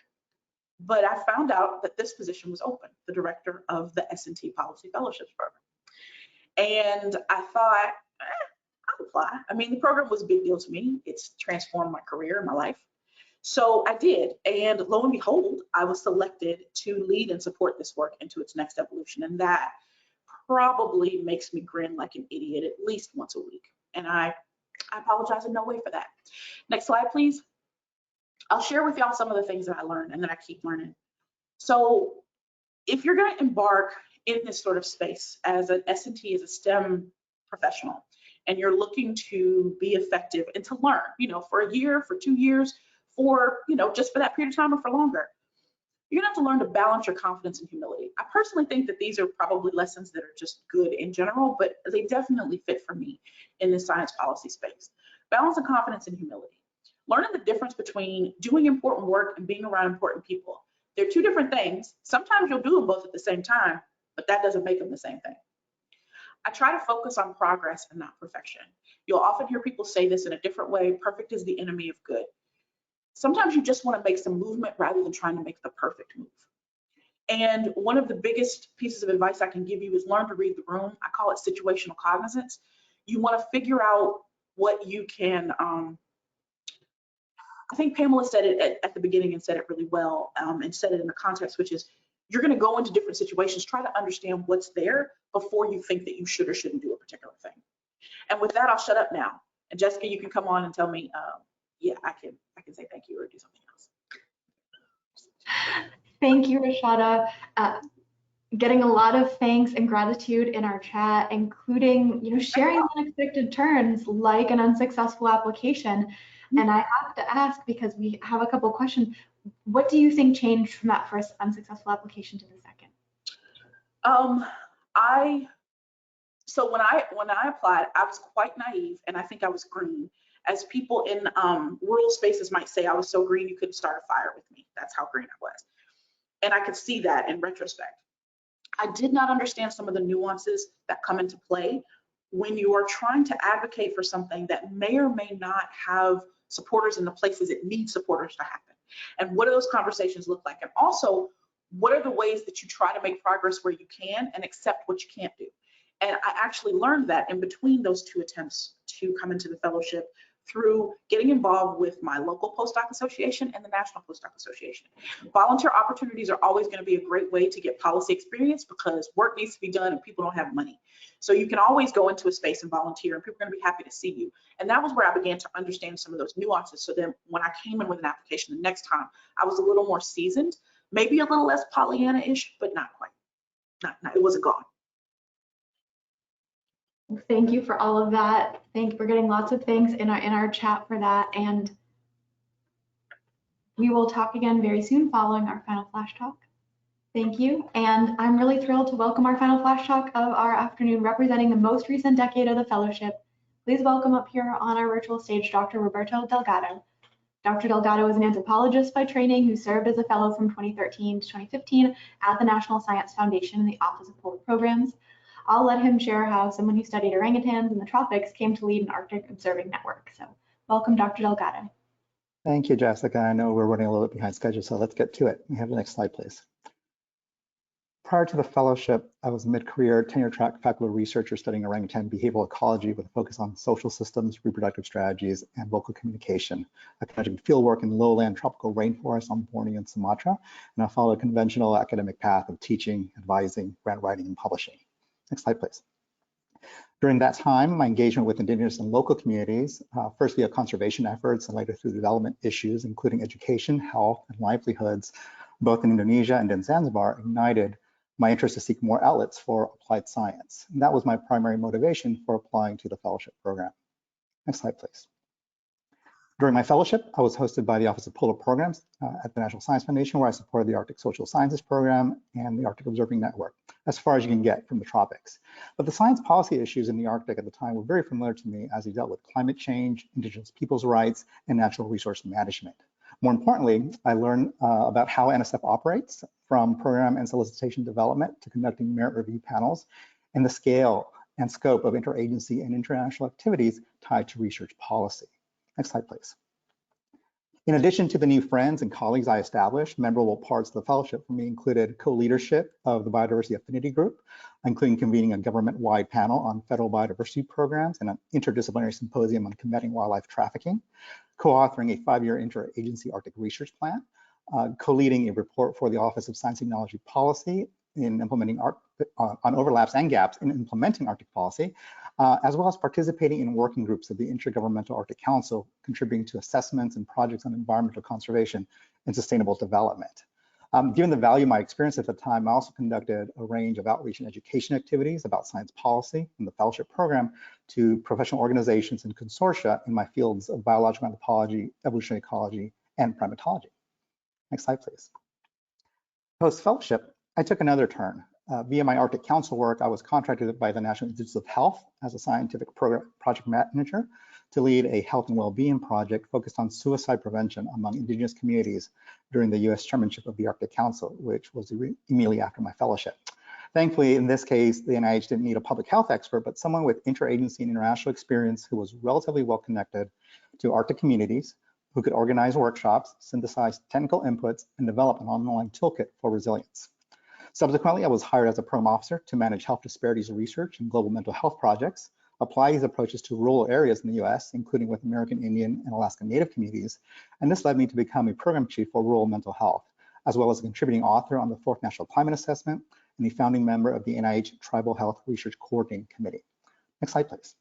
but I found out that this position was open, the director of the S&T Policy Fellowships Program. And I thought, I'll apply. I mean, the program was a big deal to me. It's transformed my career and my life. So I did, and lo and behold, I was selected to lead and support this work into its next evolution. And that probably makes me grin like an idiot at least once a week. And I apologize in no way for that. Next slide, please. I'll share with y'all some of the things that I learned and that I keep learning. So if you're going to embark in this sort of space as an S&T, as a STEM professional, and you're looking to be effective and to learn, for a year, for 2 years, for, just for that period of time or for longer, you're gonna have to learn to balance your confidence and humility. I personally think that these are probably lessons that are just good in general, but they definitely fit for me in the science policy space. Balance of confidence and humility. Learning the difference between doing important work and being around important people. They're two different things. Sometimes you'll do them both at the same time, but that doesn't make them the same thing. I try to focus on progress and not perfection. You'll often hear people say this in a different way: perfect is the enemy of good. Sometimes you just want to make some movement rather than trying to make the perfect move. And one of the biggest pieces of advice I can give you is learn to read the room. I call it situational cognizance. You want to figure out what you can, I think Pamela said it at the beginning and said it really well, and said it in the context, which is you're going to go into different situations, try to understand what's there before you think that you should or shouldn't do a particular thing. And with that, I'll shut up now. And Jessica, you can come on and tell me, yeah, I can say thank you or do something else. Thank you, Rashada. Getting a lot of thanks and gratitude in our chat, including, sharing unexpected turns like an unsuccessful application. And I have to ask, because we have a couple questions, what do you think changed from that first unsuccessful application to the second? So when I applied, I was quite naive, and I think I was green. As people in rural spaces might say, I was so green you couldn't start a fire with me. That's how green I was. And I could see that in retrospect. I did not understand some of the nuances that come into play when you are trying to advocate for something that may or may not have supporters in the places it needs supporters to happen. And what do those conversations look like? And also, what are the ways that you try to make progress where you can and accept what you can't do? And I actually learned that in between those two attempts to come into the fellowship through getting involved with my local postdoc association and the National Postdoc Association. Volunteer opportunities are always going to be a great way to get policy experience because work needs to be done and people don't have money. So you can always go into a space and volunteer and people are going to be happy to see you. And that was where I began to understand some of those nuances. So then when I came in with an application the next time, I was a little more seasoned, maybe a little less Pollyanna-ish, but not quite. It wasn't gone. Thank you for all of that. We're getting lots of thanks in our chat for that, and we will talk again very soon following our final flash talk. Thank you, and I'm really thrilled to welcome our final flash talk of our afternoon, representing the most recent decade of the fellowship. Please welcome up here on our virtual stage Dr. Roberto Delgado. Dr. Delgado is an anthropologist by training who served as a fellow from 2013 to 2015 at the National Science Foundation in the Office of Polar Programs. I'll let him share how someone who studied orangutans in the tropics came to lead an Arctic observing network. So welcome, Dr. Delgado. Thank you, Jessica. I know we're running a little bit behind schedule, so let's get to it. We have the next slide, please. Prior to the fellowship, I was a mid-career tenure-track faculty researcher studying orangutan behavioral ecology with a focus on social systems, reproductive strategies, and vocal communication. I conducted fieldwork in lowland tropical rainforests on Borneo and Sumatra, and I followed a conventional academic path of teaching, advising, grant writing, and publishing. Next slide, please. During that time, my engagement with indigenous and local communities, first via conservation efforts and later through development issues, including education, health, and livelihoods, both in Indonesia and in Zanzibar, ignited my interest to seek more outlets for applied science. And that was my primary motivation for applying to the fellowship program. Next slide, please. During my fellowship, I was hosted by the Office of Polar Programs at the National Science Foundation, where I supported the Arctic Social Sciences Program and the Arctic Observing Network, as far as you can get from the tropics. But the science policy issues in the Arctic at the time were very familiar to me as they dealt with climate change, indigenous peoples' rights, and natural resource management. More importantly, I learned about how NSF operates, from program and solicitation development to conducting merit review panels, and the scale and scope of interagency and international activities tied to research policy. Next slide, please. In addition to the new friends and colleagues I established, memorable parts of the fellowship for me included co-leadership of the Biodiversity Affinity Group, including convening a government-wide panel on federal biodiversity programs and an interdisciplinary symposium on combating wildlife trafficking, co-authoring a 5-year interagency Arctic research plan, co-leading a report for the Office of Science and Technology Policy in implementing on overlaps and gaps in implementing Arctic policy, as well as participating in working groups of the Intergovernmental Arctic Council, contributing to assessments and projects on environmental conservation and sustainable development. Given the value of my experience at the time, I also conducted a range of outreach and education activities about science policy in the fellowship program to professional organizations and consortia in my fields of biological anthropology, evolutionary ecology, and primatology. Next slide, please. Post-fellowship, I took another turn. Via my Arctic Council work, I was contracted by the National Institutes of Health as a scientific project manager to lead a health and well-being project focused on suicide prevention among indigenous communities during the U.S. chairmanship of the Arctic Council, which was immediately after my fellowship. Thankfully, in this case, the NIH didn't need a public health expert, but someone with interagency and international experience who was relatively well connected to Arctic communities, who could organize workshops, synthesize technical inputs, and develop an online toolkit for resilience. Subsequently, I was hired as a program officer to manage health disparities research and global mental health projects, apply these approaches to rural areas in the US, including with American Indian and Alaska Native communities. And this led me to become a program chief for rural mental health, as well as a contributing author on the 4th National Climate Assessment and the founding member of the NIH Tribal Health Research Coordinating Committee. Next slide, please.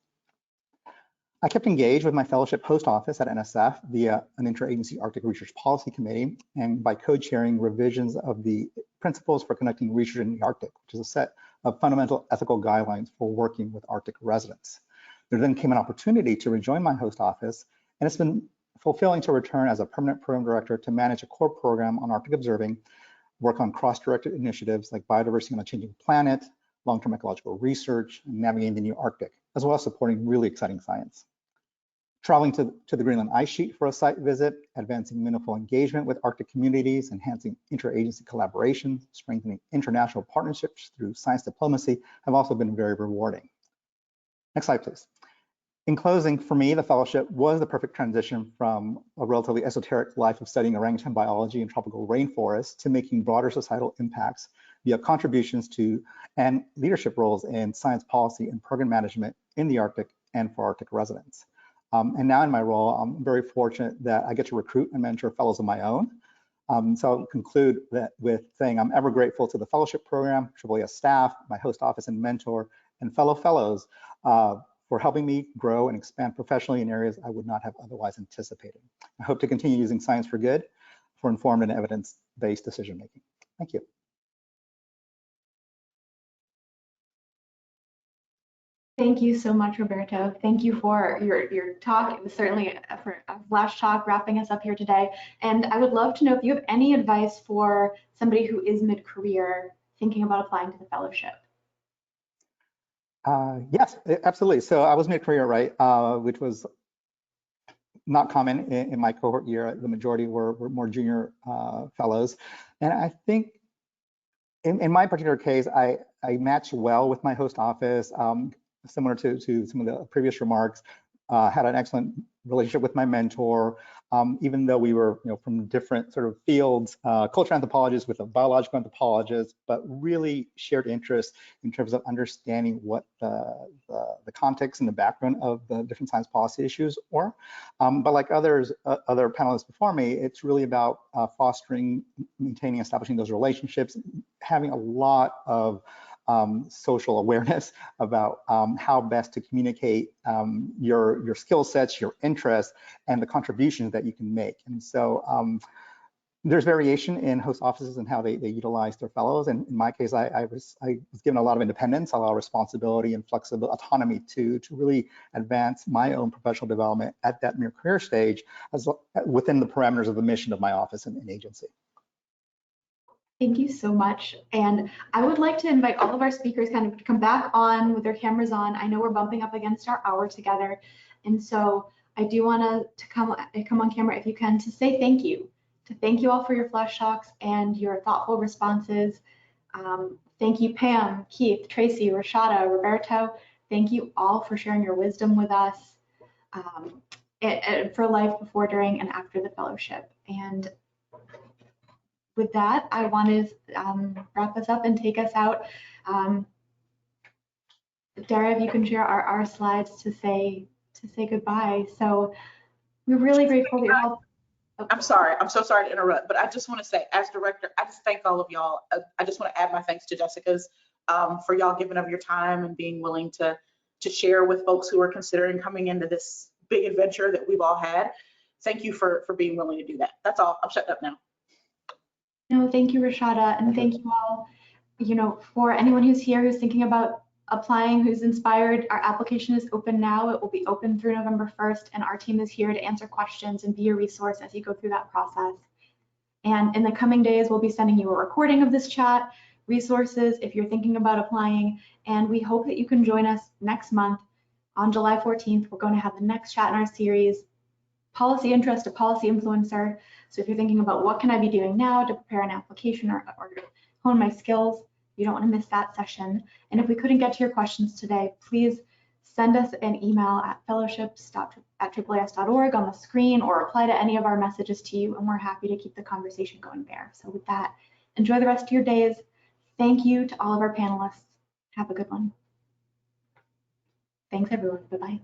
I kept engaged with my fellowship post office at NSF via an interagency Arctic Research Policy Committee and by co-chairing revisions of the Principles for Conducting Research in the Arctic, which is a set of fundamental ethical guidelines for working with Arctic residents. There then came an opportunity to rejoin my host office, and it's been fulfilling to return as a permanent program director to manage a core program on Arctic observing, work on cross-directed initiatives like biodiversity on a changing planet, long-term ecological research, and navigating the new Arctic, as well as supporting really exciting science. Traveling to the Greenland ice sheet for a site visit, advancing meaningful engagement with Arctic communities, enhancing interagency collaboration, strengthening international partnerships through science diplomacy have also been very rewarding. Next slide, please. In closing, for me, the fellowship was the perfect transition from a relatively esoteric life of studying orangutan biology and tropical rainforests to making broader societal impacts via contributions to and leadership roles in science policy and program management in the Arctic and for Arctic residents. And now in my role, I'm very fortunate that I get to recruit and mentor fellows of my own. So I'll conclude that with saying I'm ever grateful to the fellowship program, AAAS staff, my host office and mentor, and fellow fellows for helping me grow and expand professionally in areas I would not have otherwise anticipated. I hope to continue using science for good for informed and evidence-based decision making. Thank you. Thank you so much, Roberto. Thank you for your talk. It was certainly a flash talk wrapping us up here today. And I would love to know if you have any advice for somebody who is mid-career thinking about applying to the fellowship. Yes, absolutely. So I was mid-career, right, which was not common in my cohort year. The majority were more junior fellows. And I think in my particular case, I matched well with my host office. Similar to some of the previous remarks, had an excellent relationship with my mentor, even though we were from different sort of fields, cultural anthropologists with a biological anthropologist, but really shared interests in terms of understanding what the context and the background of the different science policy issues were. But like other panelists before me, it's really about fostering, maintaining, establishing those relationships, having a lot of social awareness about how best to communicate your skill sets, your interests, and the contributions that you can make. And so there's variation in host offices and how they utilize their fellows. And in my case, I was given a lot of independence, a lot of responsibility and flexible autonomy to really advance my own professional development at that mid-career stage within the parameters of the mission of my office and agency. Thank you so much. And I would like to invite all of our speakers kind of to come back on with their cameras on. I know we're bumping up against our hour together. And so I do want to come on camera if you can to say thank you. To thank you all for your flash talks and your thoughtful responses. Thank you, Pam, Keith, Tracy, Rashada, Roberto. Thank you all for sharing your wisdom with us for life before, during, and after the fellowship. And with that, I want to wrap us up and take us out. Dara, if you can share our slides to say goodbye. So we're really grateful that you're all. Oh. I'm sorry. I'm so sorry to interrupt, but I just want to say, as director, I just thank all of y'all. I just want to add my thanks to Jessica's for y'all giving up your time and being willing to share with folks who are considering coming into this big adventure that we've all had. Thank you for being willing to do that. That's all. I'm shut up now. No, thank you, Rashada, and thank you all. For anyone who's here who's thinking about applying, who's inspired, our application is open now. It will be open through November 1st, and our team is here to answer questions and be a resource as you go through that process. And in the coming days, we'll be sending you a recording of this chat, resources if you're thinking about applying, and we hope that you can join us next month on July 14th. We're going to have the next chat in our series, Policy Interest to Policy Influencer. So if you're thinking about what can I be doing now to prepare an application or hone my skills, You don't want to miss that session. And if we couldn't get to your questions today, please send us an email at fellowships@AAAS.org on the screen, or reply to any of our messages to you, and we're happy to keep the conversation going there. So with that, enjoy the rest of your days. Thank you to all of our panelists. Have a good one. Thanks, everyone. Bye-bye.